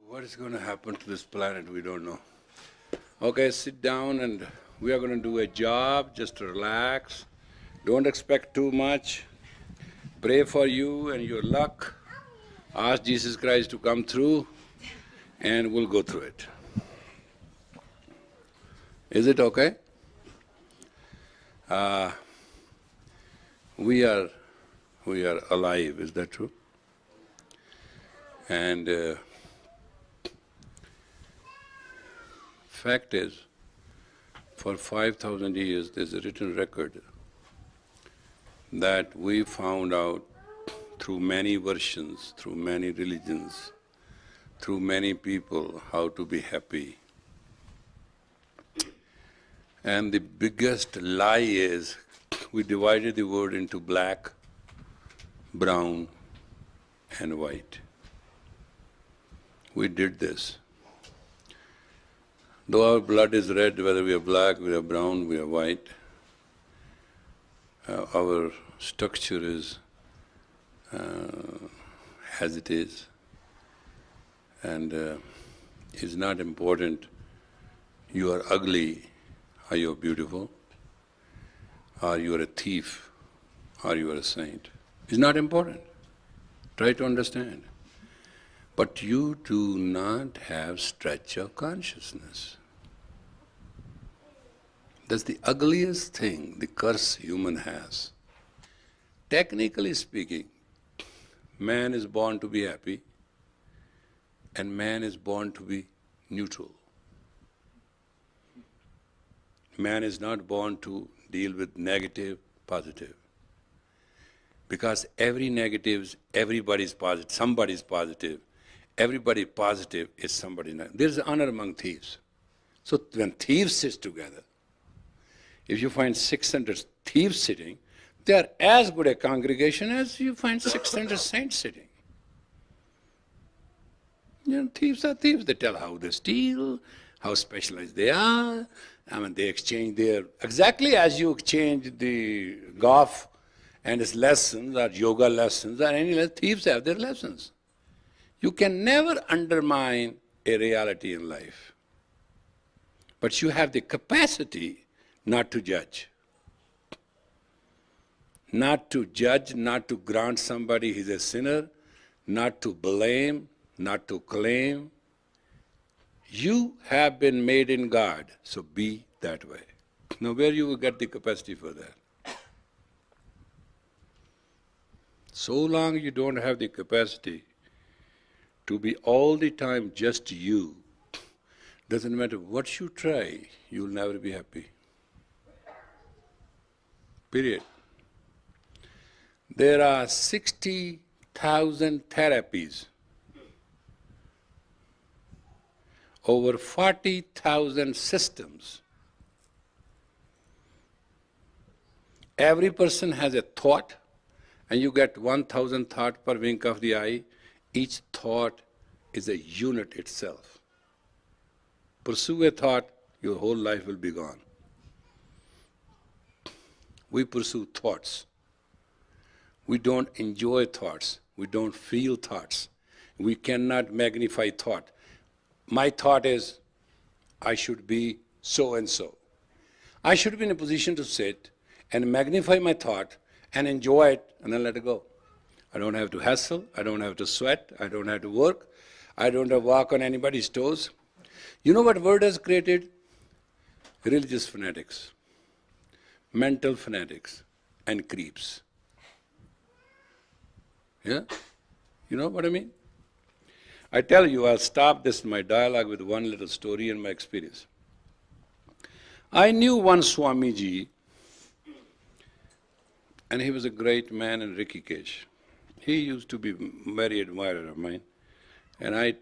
What is going to happen to this planet, we don't know. Okay, sit down and we are going to do a job, just relax. Don't expect too much. Pray for you and your luck. Ask Jesus Christ to come through and we'll go through it. Is it okay? We are alive, is that true? And fact is, for 5,000 years there's a written record that we found out through many versions, through many religions, through many people how to be happy. And the biggest lie is we divided the world into black, brown and white. We did this. Though our blood is red, whether we are black, we are brown, we are white, our structure is as it is, and it's not important you are ugly or you are beautiful, or you are a thief or you are a saint. It's not important. Try to understand. But you do not have stretch of consciousness. That's the ugliest thing, the curse human has. Technically speaking, man is born to be happy and man is born to be neutral. Man is not born to deal with negative, positive. Because every negative, everybody is positive, somebody is positive. Everybody positive is somebody negative. There is honor among thieves. So when thieves sit together, if you find 600 thieves sitting, they are as good a congregation as you find 600 saints sitting. You know, thieves are thieves. They tell how they steal, how specialized they are. I mean, they exchange their… exactly as you exchange the golf and its lessons or yoga lessons or any lesson, thieves have their lessons. You can never undermine a reality in life. But you have the capacity not to judge. Not to judge, not to grant somebody he's a sinner, not to blame, not to claim. You have been made in God, so be that way. Now where you will get the capacity for that? So long you don't have the capacity to be all the time just you, doesn't matter what you try, you will never be happy. Period. There are 60,000 therapies, over 40,000 systems. Every person has a thought, and you get 1,000 thoughts per wink of the eye. Each thought is a unit itself. Pursue a thought, your whole life will be gone. We pursue thoughts. We don't enjoy thoughts. We don't feel thoughts. We cannot magnify thought. My thought is, I should be so and so. I should be in a position to sit and magnify my thought and enjoy it and then let it go. I don't have to hustle, I don't have to sweat, I don't have to work, I don't have to walk on anybody's toes. You know what word has created? Religious fanatics, mental fanatics, and creeps. Yeah? You know what I mean? I tell you, I'll stop this my dialogue with one little story and my experience. I knew one Swamiji, and he was a great man in Rishikesh. He used to be a very admirer of mine, and I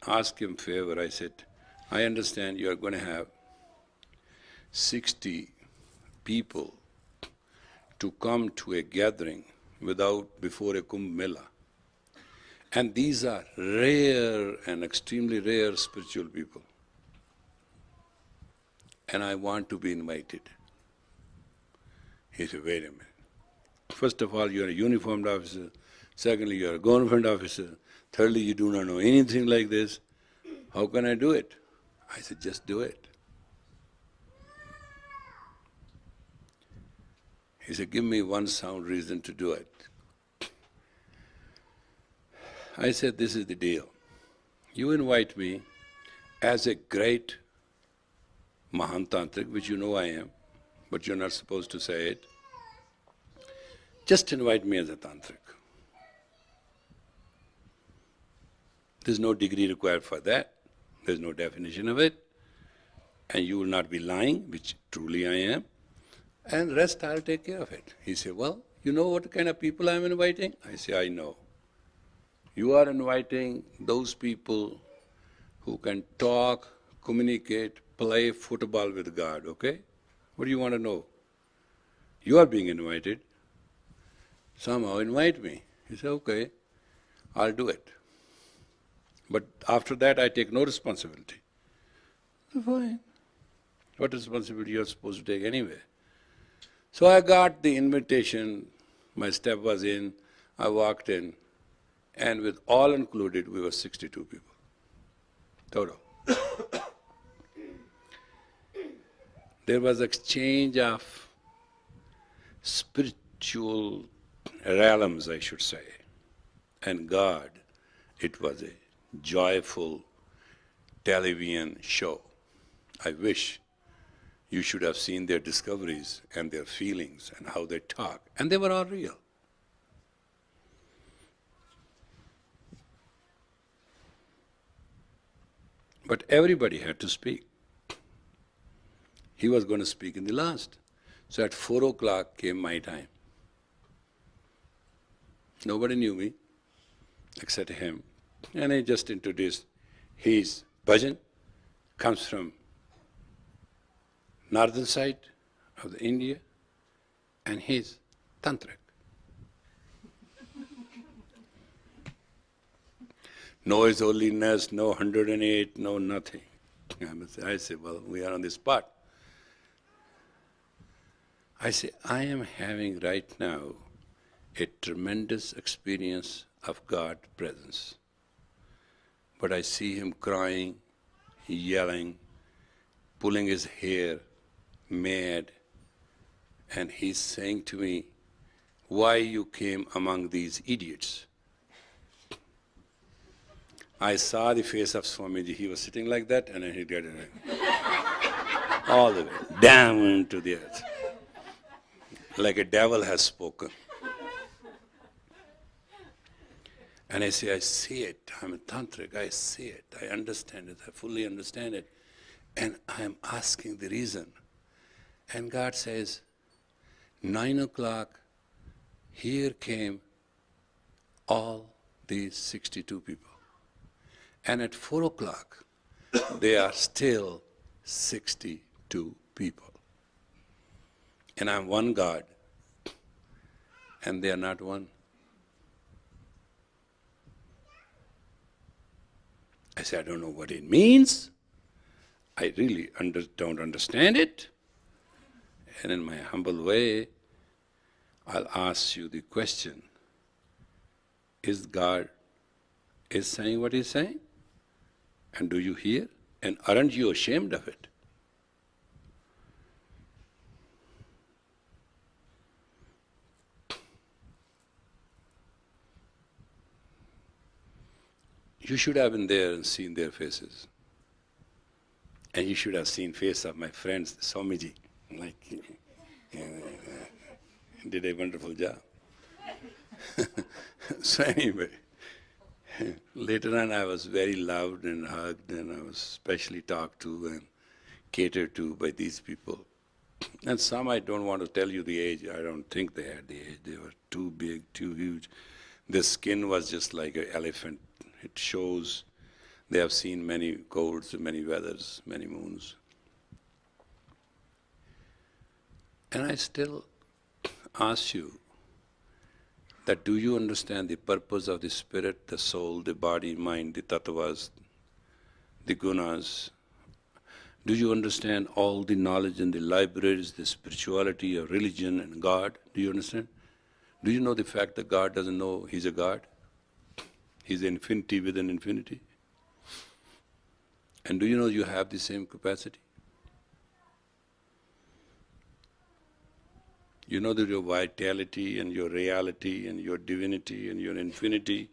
asked him a favor. I said, I understand you are going to have 60 people to come to a gathering before a Kumbh Mela. And these are rare and extremely rare spiritual people. And I want to be invited. He said, wait a minute. First of all, you are a uniformed officer. Secondly, you are a government officer. Thirdly, you do not know anything like this. How can I do it? I said, just do it. He said, give me one sound reason to do it. I said, this is the deal. You invite me as a great Mahan Tantric, which you know I am, but you're not supposed to say it. Just invite me as a Tantric. There's no degree required for that. There's no definition of it. And you will not be lying, which truly I am. And rest I'll take care of it. He said, well, you know what kind of people I'm inviting? I say, I know. You are inviting those people who can talk, communicate, play football with God, okay? What do you want to know? You are being invited. Somehow invite me. He said, okay, I'll do it. But after that I take no responsibility. Fine. What responsibility you are supposed to take anyway? So I got the invitation, my step was in, I walked in, and with all included, we were 62 people. Total. There was exchange of spiritual realms, I should say, and God. It was a joyful television show. I wish you should have seen their discoveries and their feelings and how they talk, and they were all real. But everybody had to speak. He was going to speak in the last. So at 4 o'clock came my time. Nobody knew me except him. And I just introduced his bhajan, comes from northern side of the India, and his tantric. No His Holiness, no 108, no nothing. I say, well, we are on the spot. I say, I am having right now a tremendous experience of God's presence. But I see him crying, yelling, pulling his hair, mad, and he's saying to me, why you came among these idiots? I saw the face of Swamiji. He was sitting like that, and then he did it all the way down into the earth, like a devil has spoken. And I say, I see it. I'm a tantric. I see it. I understand it. I fully understand it. And I am asking the reason. And God says, 9 o'clock, here came all these 62 people. And at 4 o'clock, they are still 62 people. And I'm one God, and they are not one. I said, I don't know what it means. I really don't understand it. And in my humble way, I'll ask you the question, is God saying what he's saying? And do you hear? And aren't you ashamed of it? You should have been there and seen their faces. And you should have seen face of my friends, Swamiji. Like, did a wonderful job. So anyway, later on I was very loved and hugged, and I was specially talked to and catered to by these people. And some I don't want to tell you the age. I don't think they had the age. They were too big, too huge. Their skin was just like an elephant. It shows they have seen many colds, many weathers, many moons. And I still ask you that do you understand the purpose of the spirit, the soul, the body, mind, the tattvas, the gunas? Do you understand all the knowledge in the libraries, the spirituality of religion and God? Do you understand? Do you know the fact that God doesn't know he's a God? He's infinity within infinity. And do you know you have the same capacity? You know that your vitality and your reality and your divinity and your infinity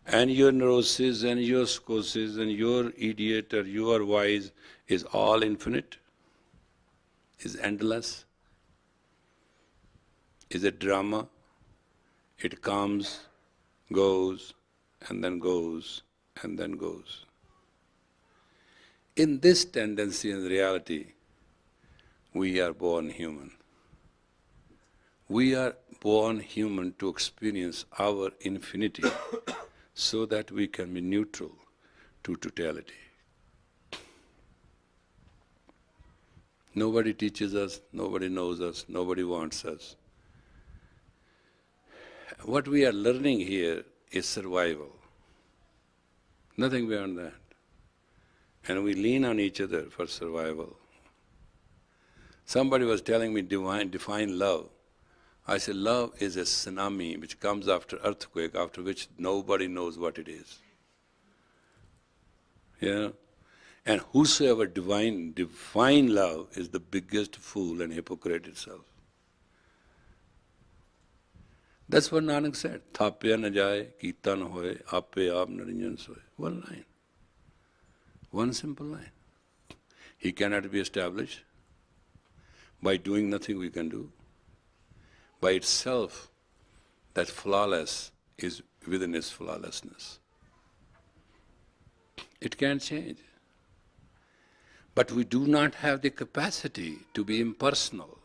and your neurosis and your psychosis and your idiot or your wise is all infinite, is endless, is a drama. It comes, goes, and then goes, and then goes. In this tendency and reality, we are born human. We are born human to experience our infinity so that we can be neutral to totality. Nobody teaches us, nobody knows us, nobody wants us. What we are learning here is survival, nothing beyond that. And we lean on each other for survival. Somebody was telling me define love. I said, love is a tsunami which comes after earthquake, after which nobody knows what it is. Yeah? And whosoever define love is the biggest fool and hypocrite itself. That's what Nanak said. Thapya na jaye, kita na hoye, ape aap narinjan soye. One line. One simple line. He cannot be established. By doing nothing we can do. By itself, that flawless is within its flawlessness. It can't change. But we do not have the capacity to be impersonal.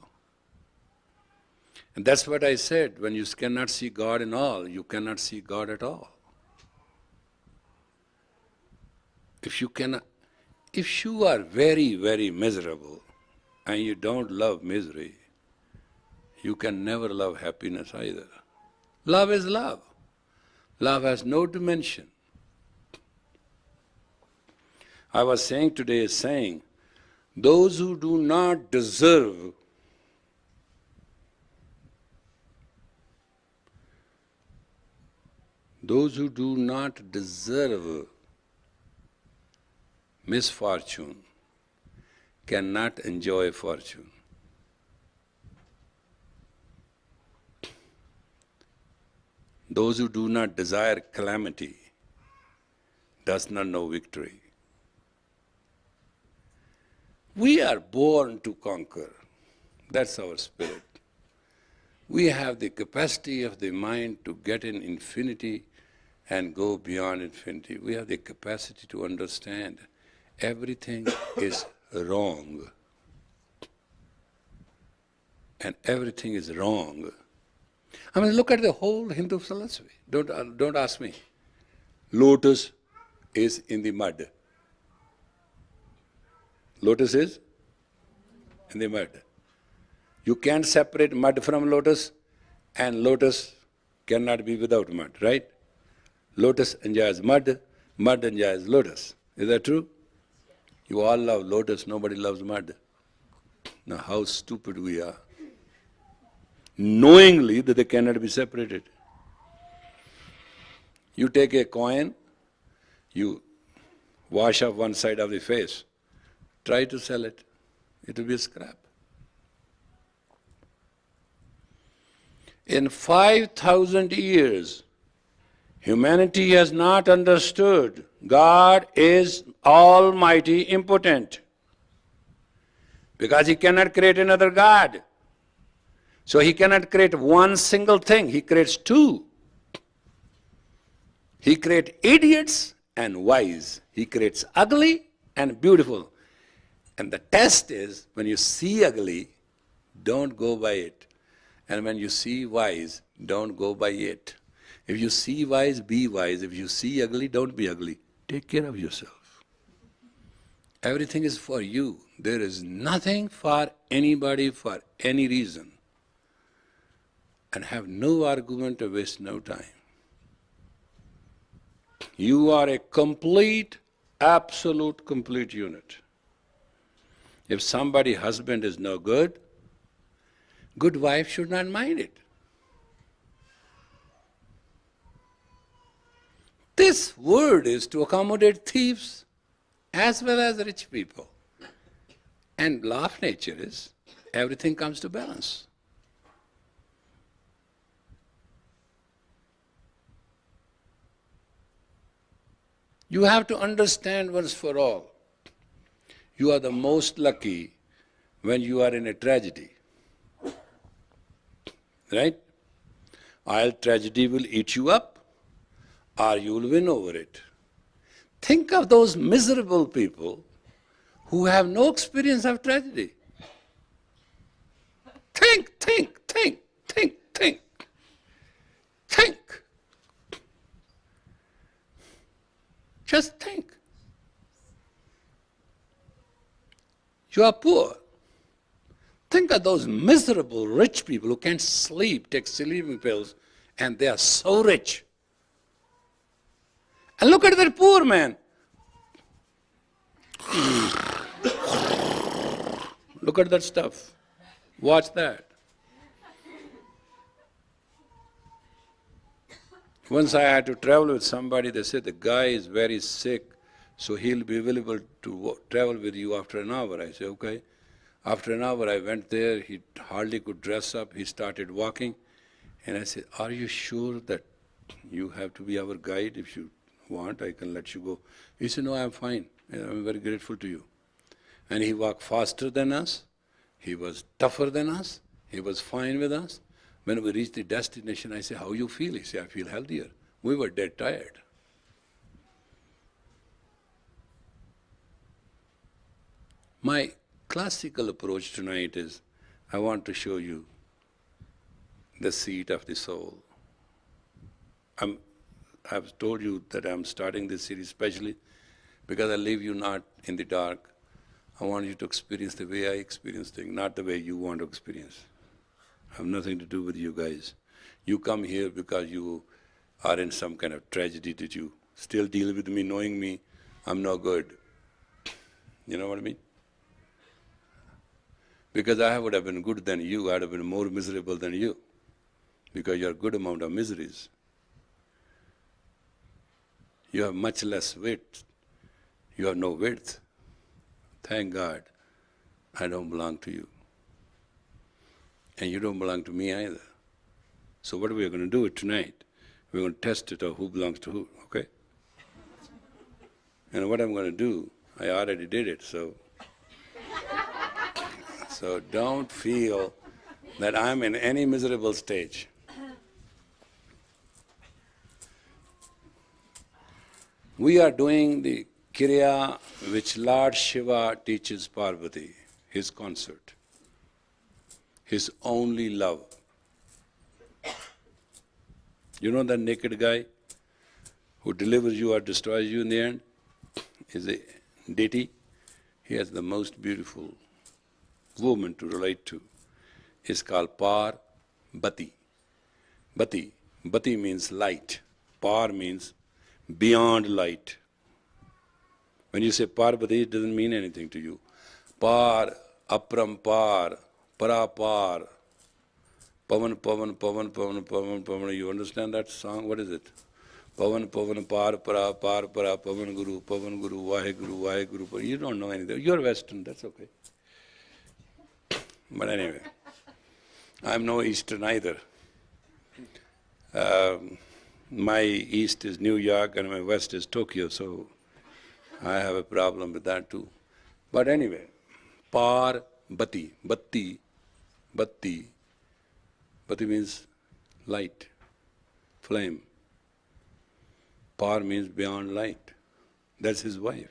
And that's what I said, when you cannot see God in all, you cannot see God at all. If you are very, very miserable and you don't love misery, you can never love happiness either. Love is love. Love has no dimension. I was saying today, those who do not deserve misfortune cannot enjoy fortune. Those who do not desire calamity does not know victory. We are born to conquer. That's our spirit. We have the capacity of the mind to get in infinity and go beyond infinity. We have the capacity to understand everything is wrong. And everything is wrong. I mean, look at the whole Hindu philosophy. Don't ask me. Lotus is in the mud. Lotus is in the mud. You can't separate mud from lotus, and lotus cannot be without mud, right? Lotus enjoys mud, mud enjoys lotus. Is that true? You all love lotus, nobody loves mud. Now how stupid we are. Knowingly that they cannot be separated. You take a coin, you wash off one side of the face, try to sell it, it will be a scrap. In 5,000 years, humanity has not understood God is almighty impotent because He cannot create another God. So He cannot create one single thing, He creates two. He creates idiots and wise. He creates ugly and beautiful. And the test is, when you see ugly, don't go by it. And when you see wise, don't go by it. If you see wise, be wise. If you see ugly, don't be ugly. Take care of yourself. Everything is for you. There is nothing for anybody for any reason. And have no argument to waste no time. You are a complete, absolute, complete unit. If somebody's husband is no good, good wife should not mind it. This word is to accommodate thieves. as well as rich people. And law of nature is everything comes to balance. You have to understand once for all, you are the most lucky when you are in a tragedy. Right? Either tragedy will eat you up or you will win over it. Think of those miserable people who have no experience of tragedy. Think. Just think. You are poor. Think of those miserable rich people who can't sleep, take sleeping pills, and they are so rich. And look at that poor man. Look at that stuff. Watch that. Once I had to travel with somebody, they said the guy is very sick, so he'll be available to travel with you after an hour. I said, okay. After an hour I went there, he hardly could dress up, he started walking, and I said, are you sure that you have to be our guide? If you want, I can let you go. He said, no, I'm fine, I'm very grateful to you. And he walked faster than us, he was tougher than us, he was fine with us. When we reached the destination, I said, how you feel? He said, I feel healthier. We were dead tired. My classical approach tonight is, I want to show you the seat of the soul. I've told you that I'm starting this series specially because I leave you not in the dark. I want you to experience the way I experience things, not the way you want to experience. I have nothing to do with you guys. You come here because you are in some kind of tragedy that you still deal with me, knowing me, I'm no good. You know what I mean? Because I would have been good than you, I would have been more miserable than you. Because you have a good amount of miseries. You have much less width. You have no width. Thank God, I don't belong to you. And you don't belong to me either. So what we are going to do it tonight, we're going to test it out who belongs to who, okay? And what I'm going to do, I already did it, so don't feel that I'm in any miserable stage. We are doing the Kriya which Lord Shiva teaches Parvati, his concert, his only love. You know that naked guy who delivers you or destroys you in the end is a deity. He has the most beautiful woman to relate to. It's called Parvati. Bati means light. Par means beyond light. When you say Parvati, it doesn't mean anything to you. Par, Aprampar, Parapar, Pavan, Pavan, Pavan, Pavan, Pavan, Pavan. You understand that song? What is it? Pavan, Pavan, Par, Para, Par, Para, Pavan Guru, Vaheguru, Vaheguru. You don't know anything. You're Western, that's okay. But anyway, I'm no Eastern either. My East is New York and my West is Tokyo, so I have a problem with that too. But anyway, Parvati, Batti means light, flame. Par means beyond light. That's his wife.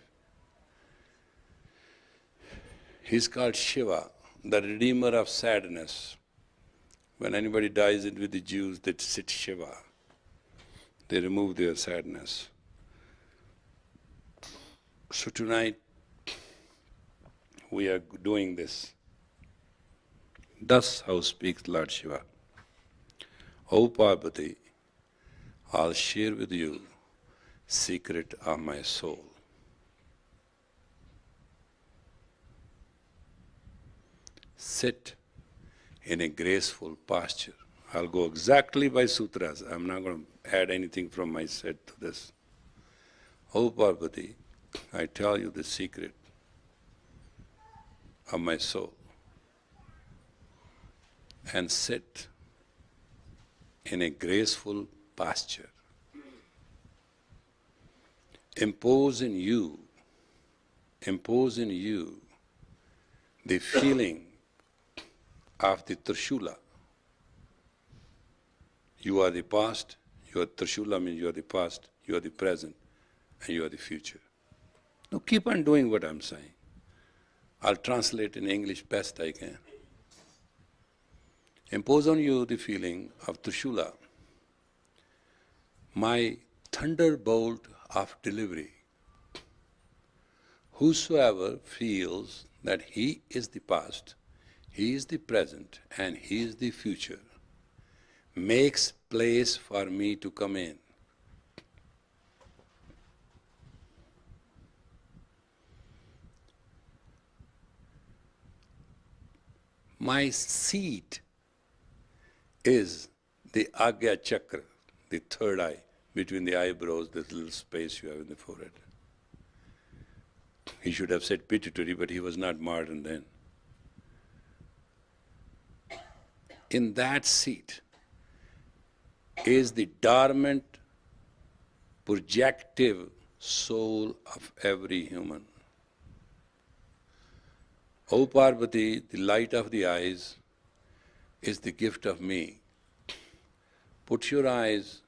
He's called Shiva, the redeemer of sadness. When anybody dies with the Jews, they sit Shiva. They remove their sadness. So tonight, we are doing this. Thus how speaks Lord Shiva. O Parvati, I'll share with you secret of my soul. Sit in a graceful posture. I'll go exactly by sutras. I'm not going to add anything from my set to this. O Parvati, I tell you the secret of my soul, and sit in a graceful posture. Impose in you the feeling of the Trishula. You are the past, you are Trishula means you are the past, you are the present, and you are the future. Now keep on doing what I'm saying. I'll translate in English best I can. Impose on you the feeling of Trishula, my thunderbolt of delivery. Whosoever feels that he is the past, he is the present, and he is the future, makes place for me to come in. My seat is the Agya Chakra, the third eye, between the eyebrows, this little space you have in the forehead. He should have said pituitary, but he was not modern then. In that seat is the dormant, projective soul of every human. O Parvati, the light of the eyes is the gift of me. Put your eyes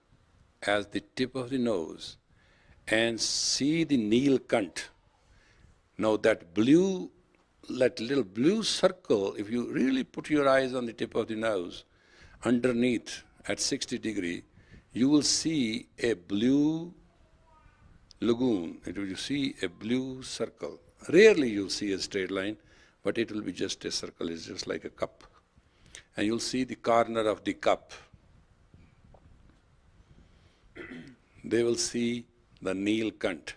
as the tip of the nose and see the Neelkant. Now that little blue circle, if you really put your eyes on the tip of the nose, underneath at 60 degrees, you will see a blue lagoon. You see a blue circle. Rarely you'll see a straight line, but it will be just a circle. It's just like a cup. And you'll see the corner of the cup. They will see the Neelkant.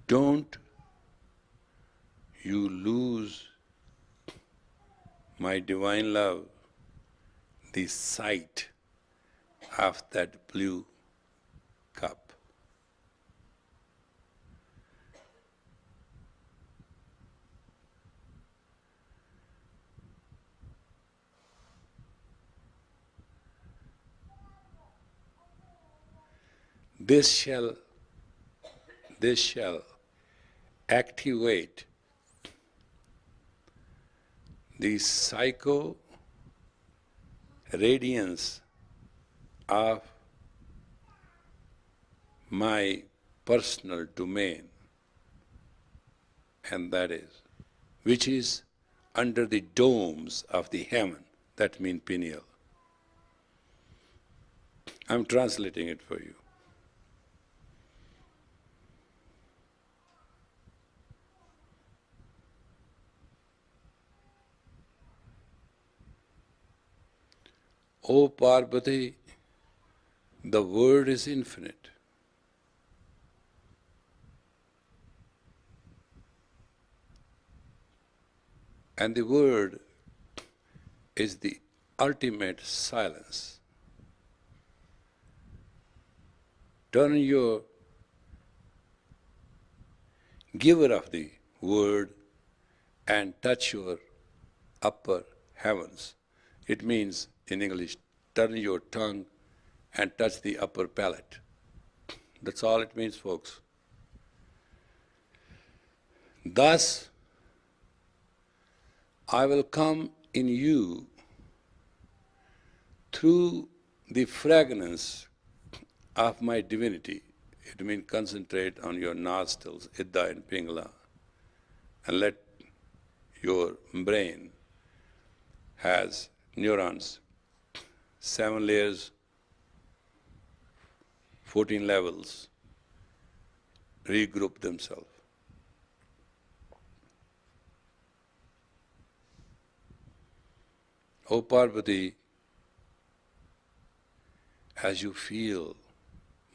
Don't you lose, my divine love, the sight of that blue cup. This shall activate the psycho radiance of my personal domain, and that is, which is under the domes of the heaven, that means pineal. I'm translating it for you. O Parvati, the word is infinite. And the word is the ultimate silence. Turn your giver of the word and touch your upper heavens. It means, in English, turn your tongue and touch the upper palate. That's all it means, folks. Thus, I will come in you through the fragrance of my divinity. It means concentrate on your nostrils, Ida and Pingala, and let your brain has neurons, 7 layers, 14 levels, regroup themselves. O Parvati, as you feel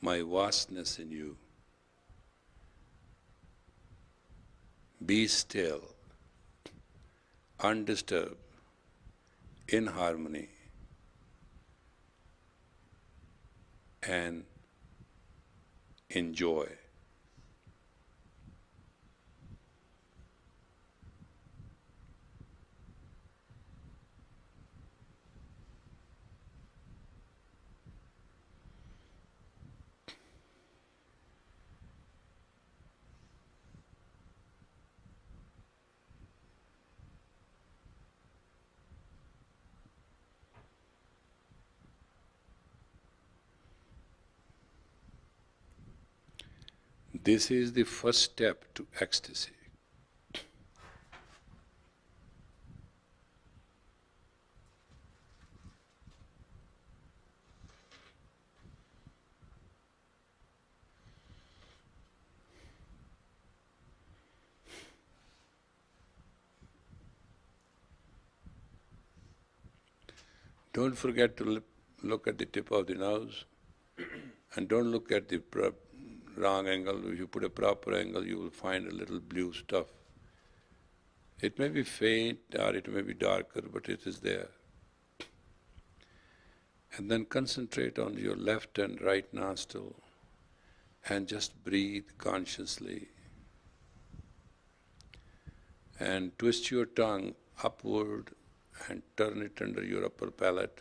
my vastness in you. Be still, undisturbed, in harmony, and enjoy. This is the first step to ecstasy. Don't forget to look at the tip of the nose, and don't look at the wrong angle. If you put a proper angle, you will find a little blue stuff. It may be faint or it may be darker, but it is there. And then concentrate on your left and right nostril and just breathe consciously. And twist your tongue upward and turn it under your upper palate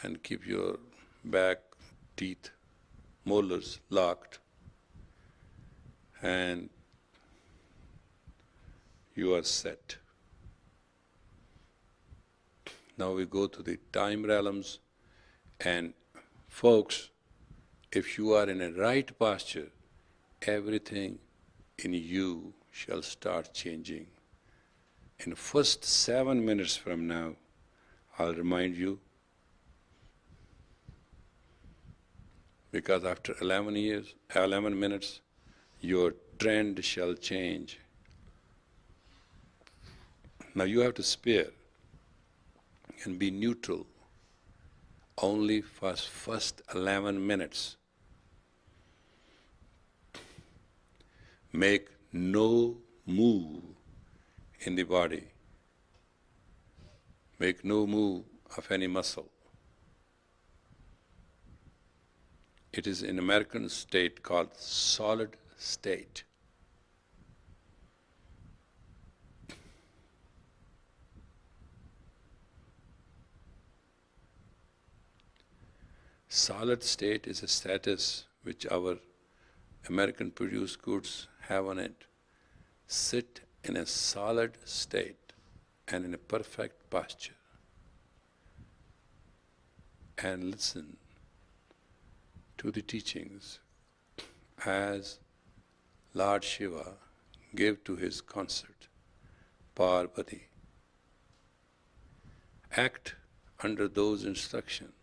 and keep your back teeth, molars locked, and you are set. Now we go to the time realms, and folks, if you are in a right posture, everything in you shall start changing. In the first 7 minutes from now, I'll remind you, because after 11 minutes, your trend shall change. Now you have to spare and be neutral only for first 11 minutes. Make no move in the body. Make no move of any muscle. It is in American state called solid state. Solid state is a status which our American produced goods have on it. Sit in a solid state and in a perfect posture and listen to the teachings as Lord Shiva gave to his consort, Parvati. Act under those instructions.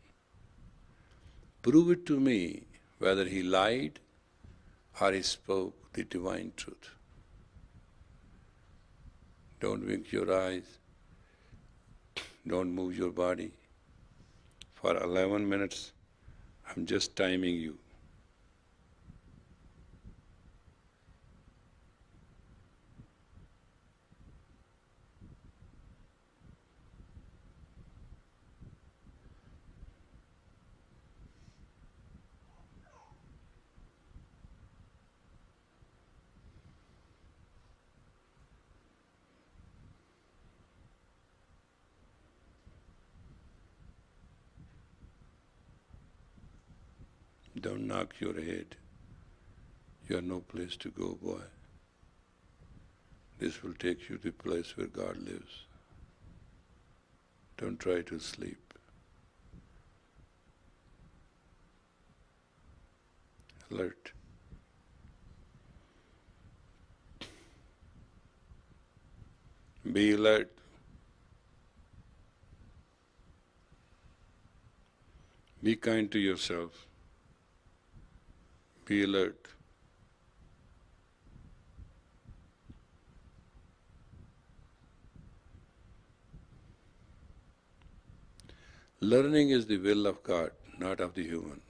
Prove it to me whether he lied or he spoke the divine truth. Don't wink your eyes, don't move your body. For 11 minutes, I'm just timing you. Don't knock your head. You have no place to go, boy. This will take you to the place where God lives. Don't try to sleep. Alert. Be alert. Be kind to yourself. Be alert. Learning is the will of God, not of the human.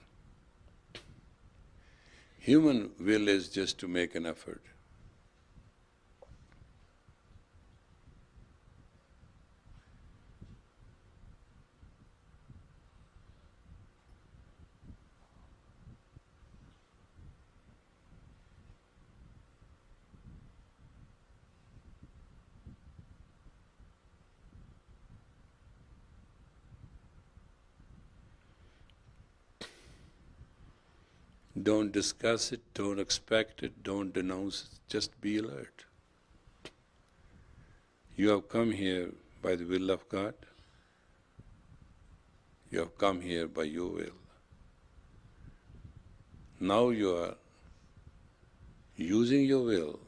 Human will is just to make an effort. Don't discuss it, don't expect it, don't denounce it, just be alert. You have come here by the will of God. You have come here by your will. Now you are using your will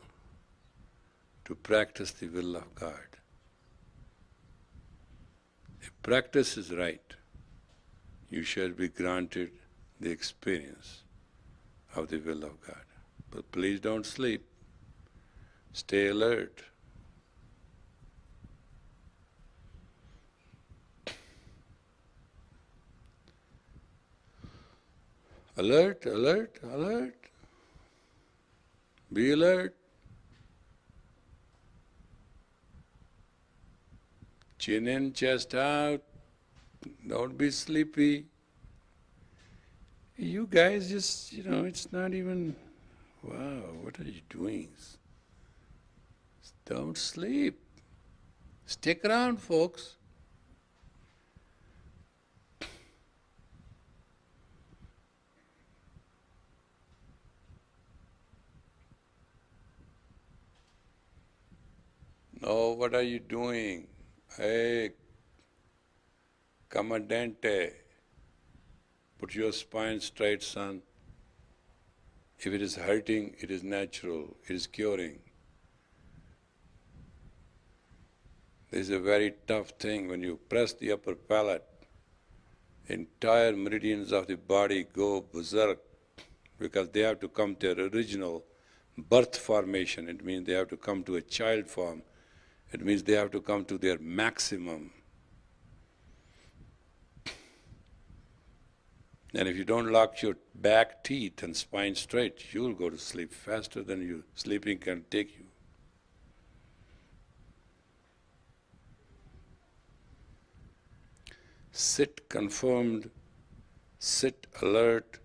to practice the will of God. If practice is right, you shall be granted the experience of the will of God. But please don't sleep. Stay alert. Alert, alert, alert. Be alert. Chin in, chest out. Don't be sleepy. You guys just, it's not even, wow, what are you doing? Don't sleep. Stick around, folks. No, what are you doing? Hey, Commandante, put your spine straight, son. If it is hurting, it is natural, it is curing. This is a very tough thing. When you press the upper palate, entire meridians of the body go berserk because they have to come to their original birth formation. It means they have to come to a child form. It means they have to come to their maximum. And if you don't lock your back teeth and spine straight, you will go to sleep faster than you sleeping can take you. Sit confirmed, sit alert.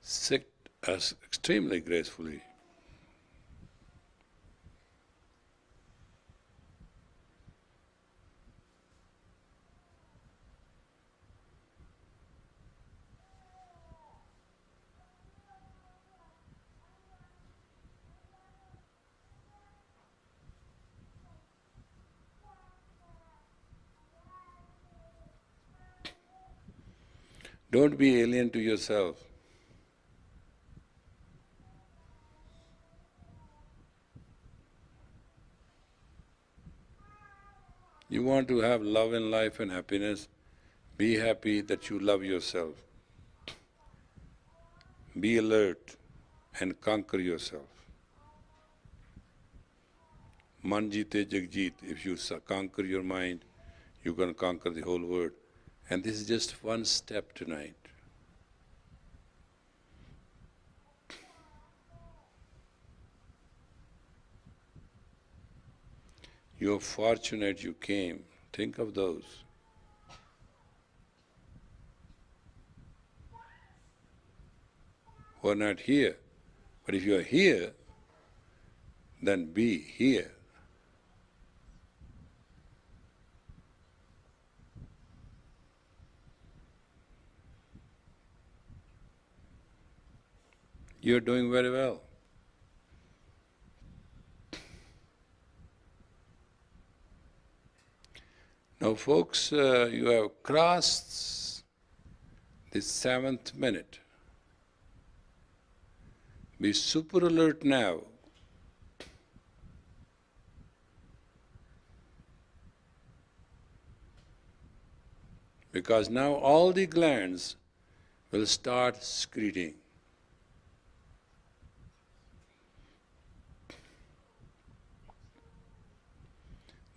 Sit extremely gracefully. Don't be alien to yourself. You want to have love in life and happiness, be happy that you love yourself. Be alert and conquer yourself. Man jite jagjeet. If you conquer your mind, you can conquer the whole world. And this is just one step tonight. You're fortunate you came. Think of those. Who are not here. But if you are here, then be here. You're doing very well. Now folks, you have crossed the 7th minute. Be super alert now. Because now all the glands will start secreting.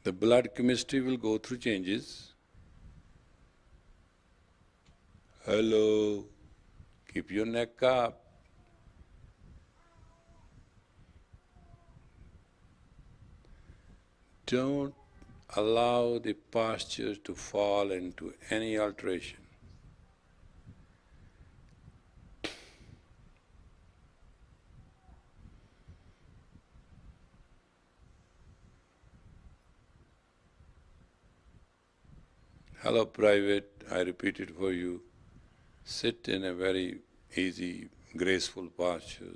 The blood chemistry will go through changes. Hello, keep your neck up. Don't allow the posture to fall into any alteration. Hello, private, I repeat it for you. Sit in a very easy, graceful posture.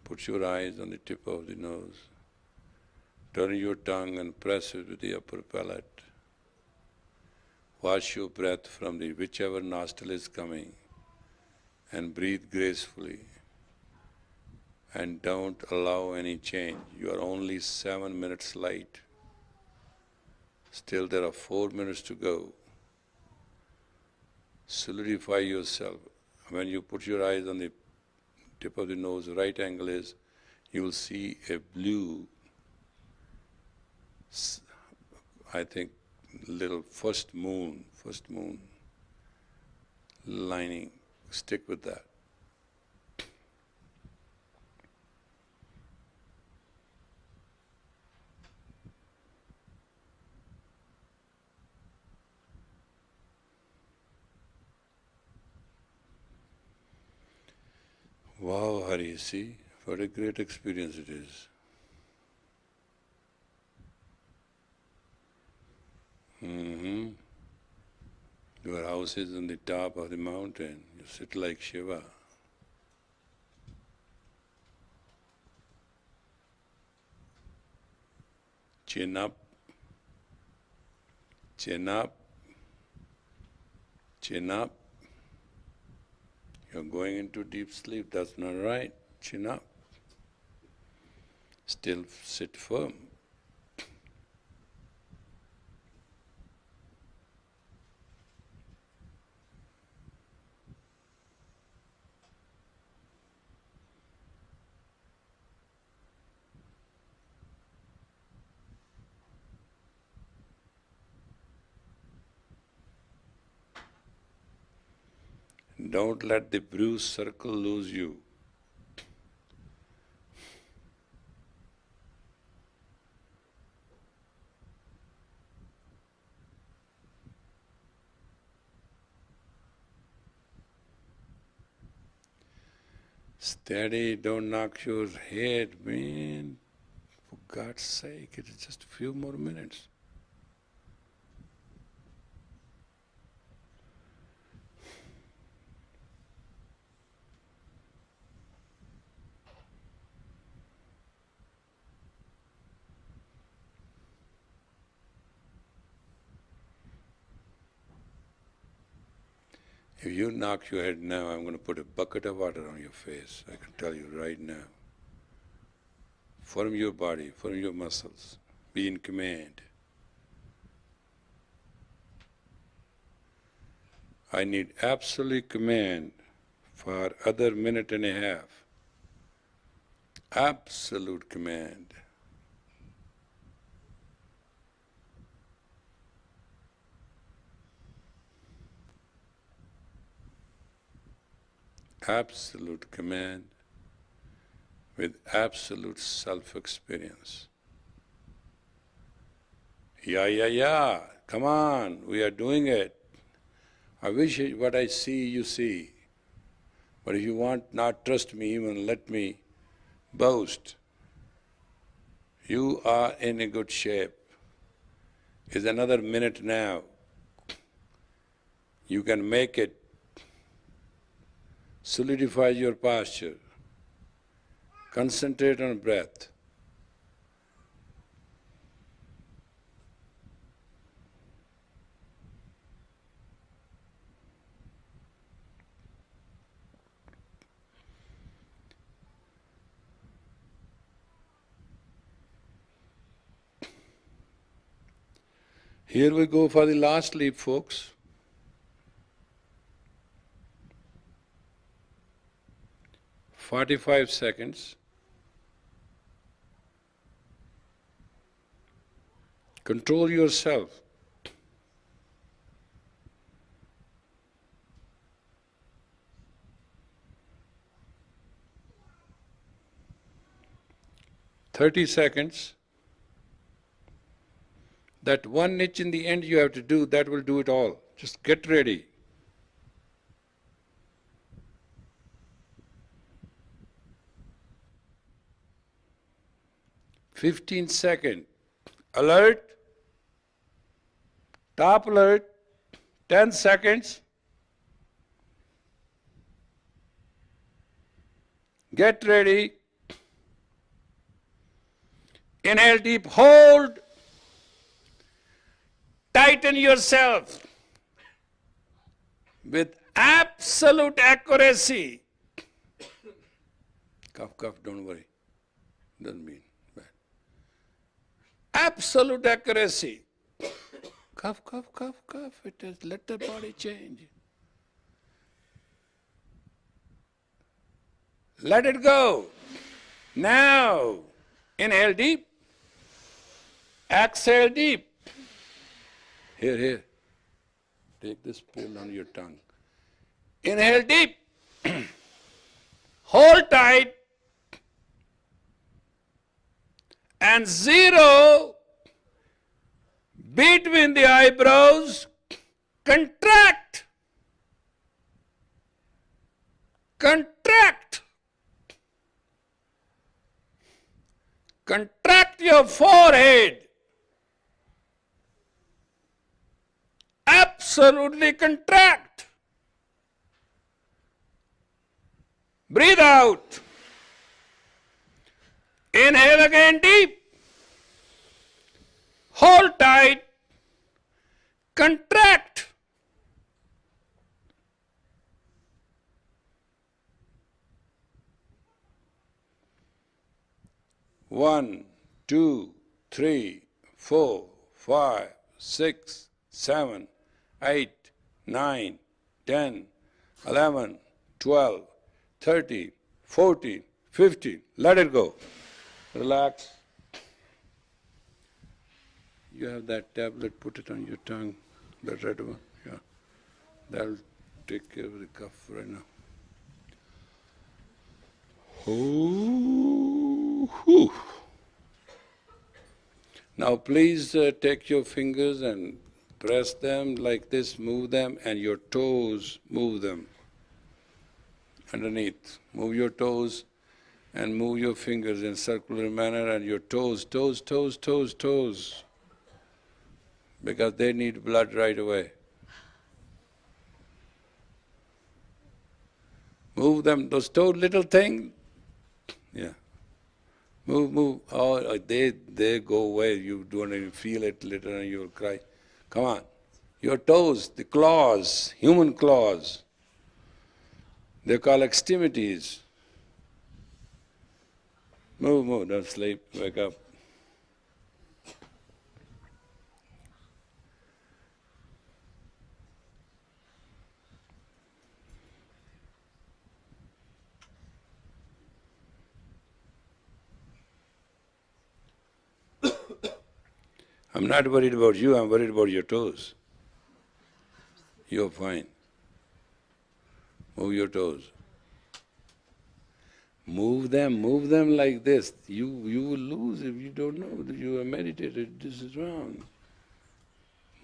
Put your eyes on the tip of the nose. Turn your tongue and press it with the upper palate. Wash your breath from the whichever nostril is coming and breathe gracefully. And don't allow any change. You are only 7 minutes late. Still there are 4 minutes to go. Solidify yourself. When you put your eyes on the tip of the nose, right angle is, you will see a blue, I think, little first moon lining. Stick with that. Wow, Hari, see, what a great experience it is. Your house is on the top of the mountain. You sit like Shiva. Chin up, chin up, chin up. You're going into deep sleep, that's not right. Chin up. Still sit firm. Don't let the bruised circle lose you. Steady, don't knock your head, man. For God's sake, it is just a few more minutes. If you knock your head now, I'm going to put a bucket of water on your face. I can tell you right now. Firm your body, firm your muscles. Be in command. I need absolute command for other minute and a half. Absolute command. Absolute command with absolute self-experience. Yeah, come on, we are doing it. I wish what I see, you see. But if you want not trust me, even let me boast. You are in a good shape. It's another minute now. You can make it. Solidify your posture. Concentrate on breath. Here we go for the last leap, folks. 45 seconds. Control yourself. "30 seconds. That one niche in the end you have to do, that will do it all. Just get ready. "15 seconds. Alert. Top alert. 10 seconds. Get ready. Inhale deep, hold. Tighten yourself with absolute accuracy. Cough, cough, don't worry. Doesn't mean bad. Absolute accuracy. Cough, cough, cough, cough. It is, let the body change. Let it go. Now, inhale deep. Exhale deep. Here. Take this pill on your tongue. Inhale deep. Hold tight. And 0 between the eyebrows. Contract. Contract. Contract your forehead. Absolutely contract. Breathe out. Inhale again deep. Hold tight. Contract. One, 2, 3, 4, 5, 6, 7, 8, 9, 10, 11, 12, 13, 14, 15. Let it go. Relax. You have that tablet, put it on your tongue, the red one. Yeah. That'll take care of the cough right now. Ooh. Now please take your fingers and press them like this, move them, and your toes, move them underneath. Move your toes and move your fingers in circular manner, and your toes, because they need blood right away. Move them, those toe little thing, yeah. Move. Oh, they go away. You don't even feel it later and you'll cry. Come on. Your toes, the claws, human claws. They're called extremities. Move, don't sleep, wake up. I'm not worried about you, I'm worried about your toes. You're fine. Move your toes. Move them like this. You will lose if you don't know that you have meditated. This is wrong.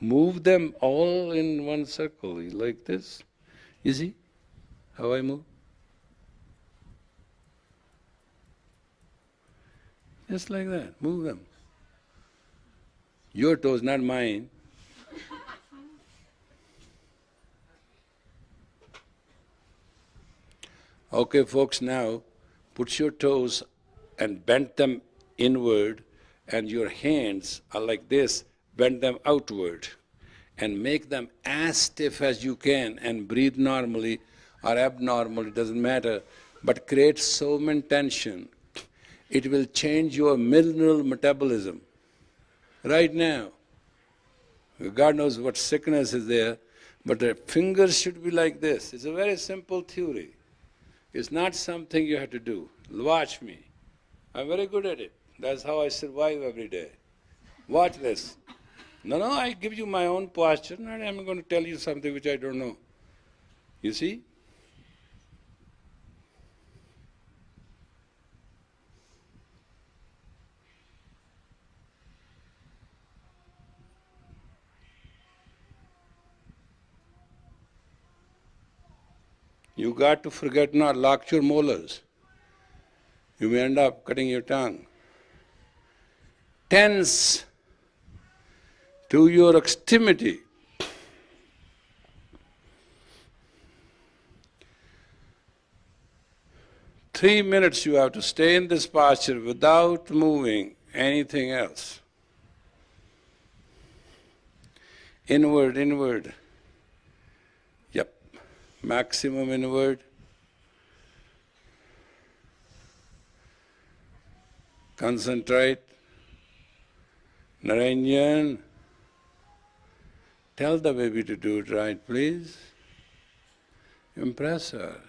Move them all in one circle, like this. You see how I move? Just like that, move them. Your toes, not mine. Okay, folks, now put your toes and bend them inward, and your hands are like this, bend them outward, and make them as stiff as you can, and breathe normally or abnormally, it doesn't matter, but create so much tension. It will change your mineral metabolism. Right now, God knows what sickness is there, but the fingers should be like this. It's a very simple theory. It's not something you have to do. Watch me. I'm very good at it. That's how I survive every day. Watch this. No, I give you my own posture, and I'm going to tell you something which I don't know. You see? You got to forget not, lock your molars. You may end up cutting your tongue. Tense to your extremity. Three minutes you have to stay in this posture without moving anything else. Inward, inward. Yep. Maximum inward. Concentrate. Naranjan, tell the baby to do it right, please. Impress her.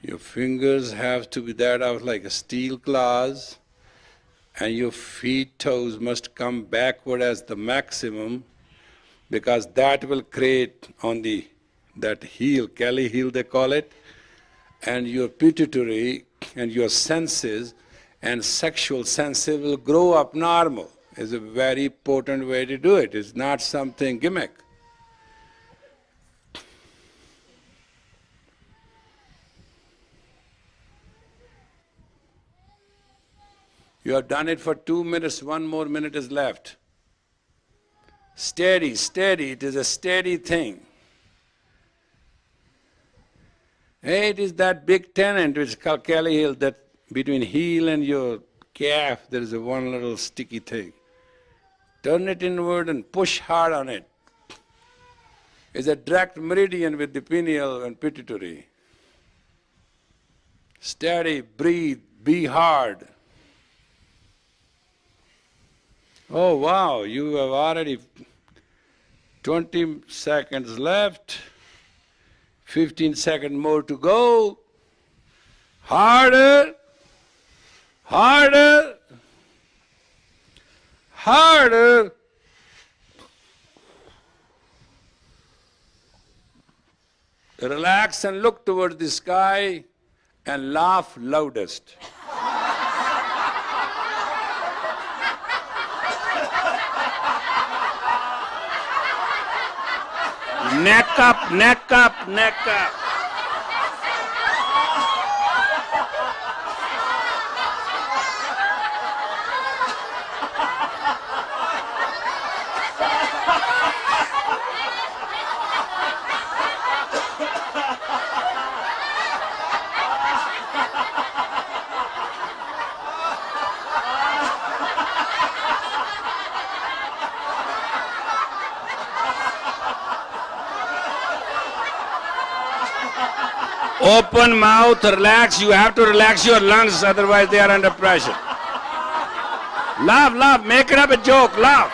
Your fingers have to be that out like a steel claws, and your feet, toes must come backward as the maximum, because that will create on that heel, Kelly heel they call it, and your pituitary and your senses and sexual senses will grow up normal. It's a very potent way to do it. It's not something gimmick. You have done it for 2 minutes, 1 more minute is left. Steady, steady, it is a steady thing. It is that big tendon which is called Kelly heel, that between heel and your calf there is a one little sticky thing. Turn it inward and push hard on it. It's a direct meridian with the pineal and pituitary. Steady, breathe, be hard. Oh wow, you have already 20 seconds left. 15 seconds more to go. Harder, harder, harder. Relax and look towards the sky and laugh loudest. Neck up, neck up, neck up. Open mouth, relax. You have to relax your lungs, otherwise they are under pressure. Laugh, laugh, make it up a joke, laugh.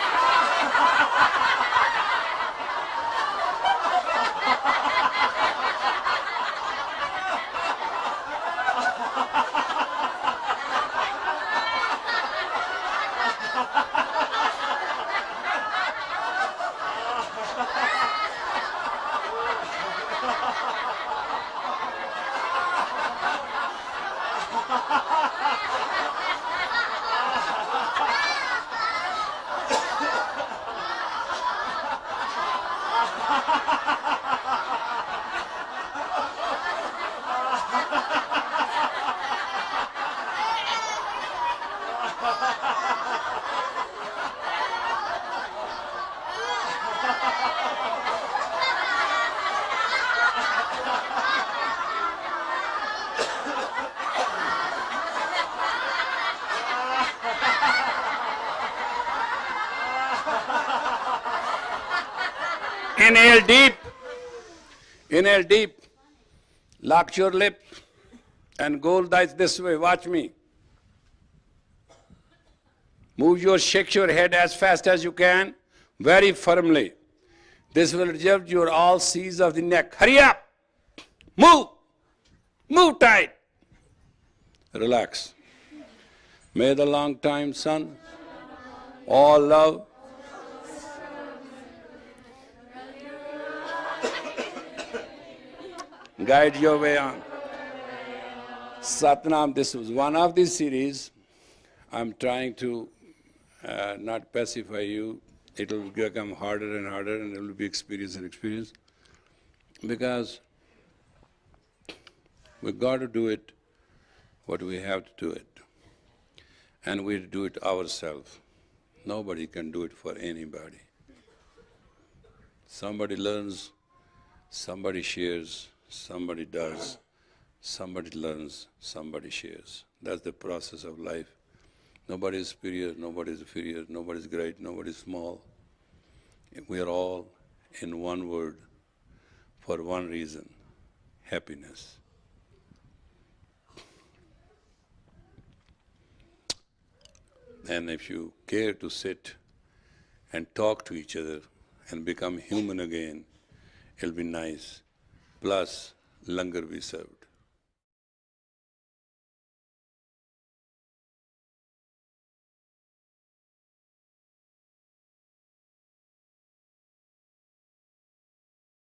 Inhale deep. Inhale deep. Lock your lip and go this way. Watch me. Shake your head as fast as you can, very firmly. This will reserve your all C's of the neck. Hurry up. Move. Move tight. Relax. May the long time sun, all love, guide your way on. Satnam, this was one of the series. I'm trying to not pacify you. It will become harder and harder, and it will be experience and experience. Because we've got to do it what we have to do it. And we do it ourselves. Nobody can do it for anybody. Somebody learns, somebody shares, somebody does, somebody learns, somebody shares. That's the process of life. Nobody is superior, nobody is inferior, nobody is great, nobody is small. We are all in one word for one reason: happiness. And if you care to sit and talk to each other and become human again, it'll be nice. Plus, langar be served.